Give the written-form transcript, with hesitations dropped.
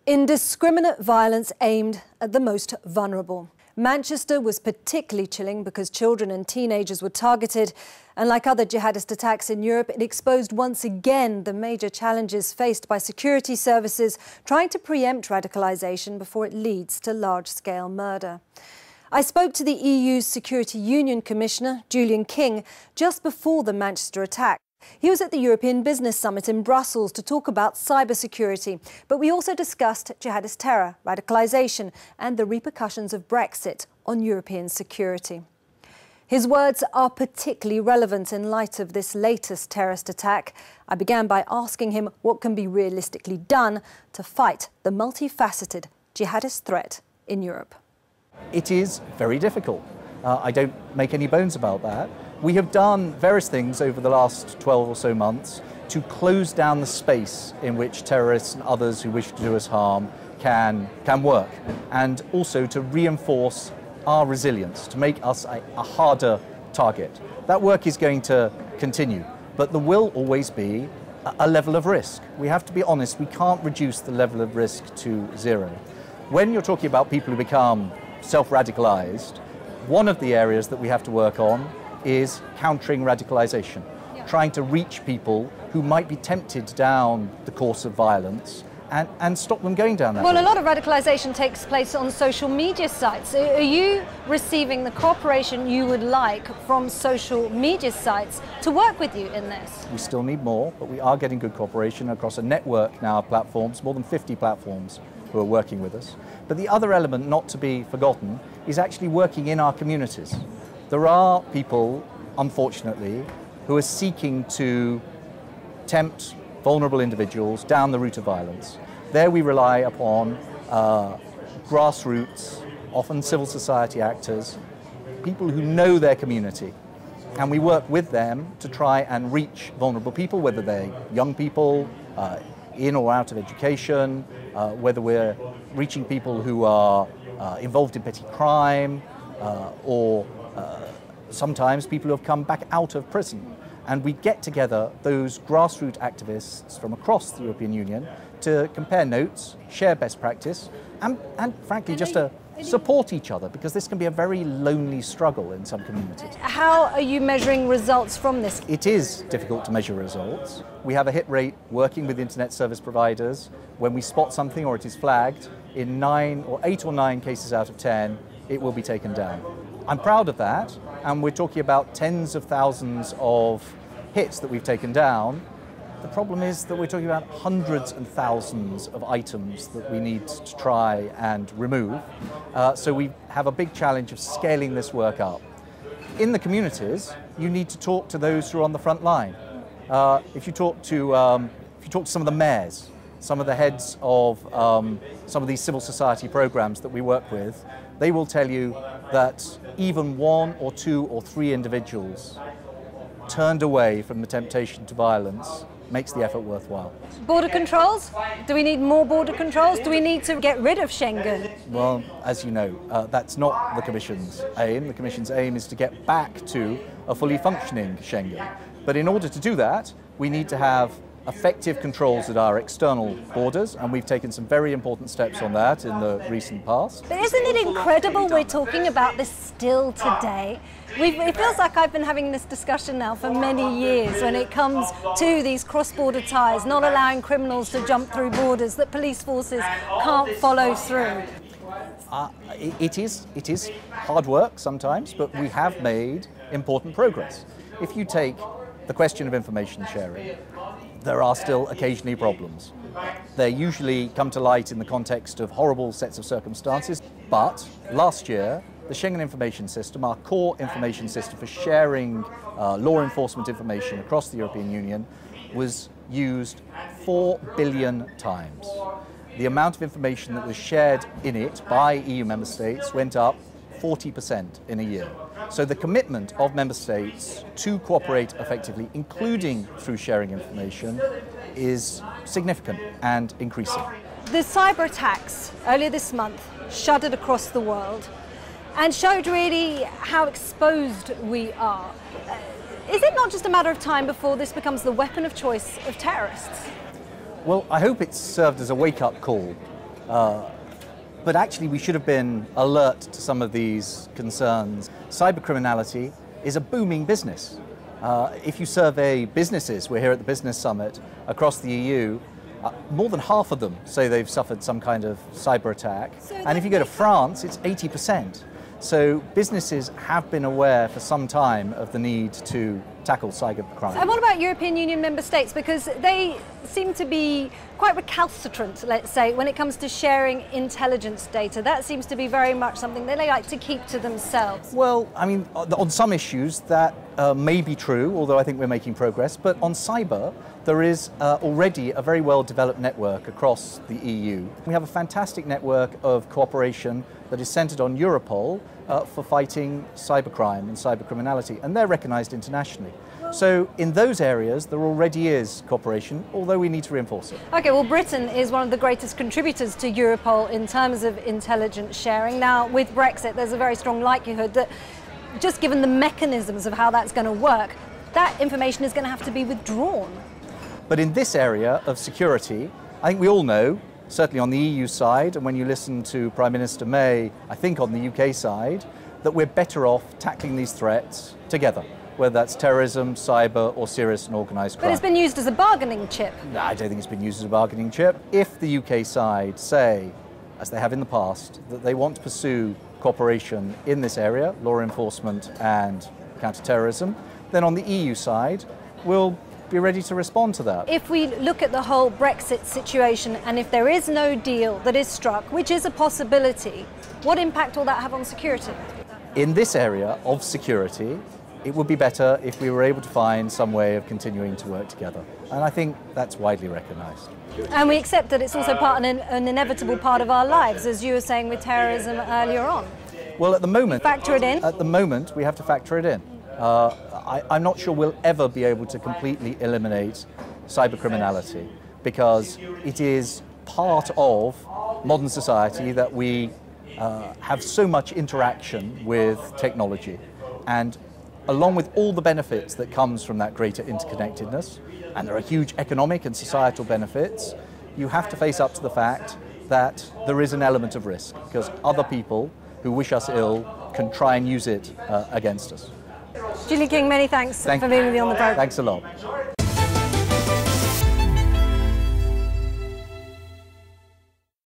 Indiscriminate violence aimed at the most vulnerable. Manchester was particularly chilling because children and teenagers were targeted, and like other jihadist attacks in Europe, it exposed once again the major challenges faced by security services trying to preempt radicalisation before it leads to large-scale murder. I spoke to the EU's Security Union Commissioner, Julian King, just before the Manchester attack. He was at the European Business Summit in Brussels to talk about cybersecurity, but we also discussed jihadist terror, radicalisation and the repercussions of Brexit on European security. His words are particularly relevant in light of this latest terrorist attack. I began by asking him what can be realistically done to fight the multifaceted jihadist threat in Europe. It is very difficult. I don't make any bones about that. We have done various things over the last 12 or so months to close down the space in which terrorists and others who wish to do us harm can work, and also to reinforce our resilience, to make us a harder target. That work is going to continue, but there will always be a level of risk. We have to be honest, we can't reduce the level of risk to zero. When you're talking about people who become self-radicalized, one of the areas that we have to work on is countering radicalisation, trying to reach people who might be tempted down the course of violence and stop them going down that road. Well, a lot of radicalisation takes place on social media sites. Are you receiving the cooperation you would like from social media sites to work with you in this? We still need more, but we are getting good cooperation across a network now of platforms, more than 50 platforms who are working with us. But the other element not to be forgotten is actually working in our communities. There are people, unfortunately, who are seeking to tempt vulnerable individuals down the route of violence. There we rely upon grassroots, often civil society actors, people who know their community. And we work with them to try and reach vulnerable people, whether they're young people, in or out of education, whether we're reaching people who are involved in petty crime, or sometimes people who have come back out of prison. And we get together those grassroots activists from across the European Union to compare notes, share best practice, and frankly just to support each other, because this can be a very lonely struggle in some communities. How are you measuring results from this? It is difficult to measure results. We have a hit rate working with internet service providers. When we spot something or it is flagged, in 8 or 9 cases out of 10, it will be taken down. I'm proud of that, and we're talking about tens of thousands of hits that we've taken down. The problem is that we're talking about hundreds and thousands of items that we need to try and remove. So we have a big challenge of scaling this work up. In the communities, you need to talk to those who are on the front line. If you talk to some of the mayors, some of the heads of some of these civil society programs that we work with, they will tell you that even 1 or 2 or 3 individuals turned away from the temptation to violence makes the effort worthwhile. Border controls? Do we need more border controls? Do we need to get rid of Schengen? Well, as you know, that's not the Commission's aim. The Commission's aim is to get back to a fully functioning Schengen. But in order to do that, we need to have effective controls at our external borders, and we've taken some very important steps on that in the recent past. But isn't it incredible we're talking about this still today? It feels like I've been having this discussion now for many years when it comes to these cross-border ties, not allowing criminals to jump through borders, that police forces can't follow through. It is hard work sometimes, but we have made important progress. If you take the question of information sharing, there are still occasionally problems. They usually come to light in the context of horrible sets of circumstances, but last year, the Schengen Information System, our core information system for sharing law enforcement information across the European Union, was used 4 billion times. The amount of information that was shared in it by EU member states went up 40% in a year. So the commitment of member states to cooperate effectively, including through sharing information, is significant and increasing. The cyber attacks earlier this month shuddered across the world and showed really how exposed we are. Is it not just a matter of time before this becomes the weapon of choice of terrorists? Well, I hope it's served as a wake-up call But actually, we should have been alert to some of these concerns. Cybercriminality is a booming business. If you survey businesses, we're here at the Business Summit, across the EU, more than half of them say they've suffered some kind of cyber attack. And if you go to France, it's 80%. So businesses have been aware for some time of the need to tackle cybercrime. And what about European Union member states? Because they seem to be quite recalcitrant, let's say, when it comes to sharing intelligence data. That seems to be very much something that they like to keep to themselves. Well, I mean, on some issues that may be true, although I think we're making progress. But on cyber, there is already a very well-developed network across the EU. We have a fantastic network of cooperation that is centered on Europol for fighting cybercrime and cybercriminality, and they're recognized internationally. So in those areas, there already is cooperation, although we need to reinforce it. Okay, well, Britain is one of the greatest contributors to Europol in terms of intelligence sharing. Now, with Brexit, there's a very strong likelihood that, just given the mechanisms of how that's going to work, that information is going to have to be withdrawn. But in this area of security, I think we all know, certainly on the EU side, and when you listen to Prime Minister May, I think on the UK side, that we're better off tackling these threats together, whether that's terrorism, cyber, or serious and organised crime. But it's been used as a bargaining chip. No, I don't think it's been used as a bargaining chip. If the UK side say, as they have in the past, that they want to pursue cooperation in this area, law enforcement and counter-terrorism, then on the EU side, we'll be ready to respond to that. If we look at the whole Brexit situation, and if there is no deal that is struck, which is a possibility, what impact will that have on security? In this area of security, it would be better if we were able to find some way of continuing to work together. And I think that's widely recognised. And we accept that it's also an inevitable part of our lives, as you were saying with terrorism earlier on. Well, at the moment... Factor it in? At the moment, we have to factor it in. I'm not sure we'll ever be able to completely eliminate cybercriminality, because it is part of modern society that we have so much interaction with technology. And along with all the benefits that comes from that greater interconnectedness, and there are huge economic and societal benefits, you have to face up to the fact that there is an element of risk, because other people who wish us ill can try and use it against us. Julie King, many thanks for being with me on the program. Thanks a lot.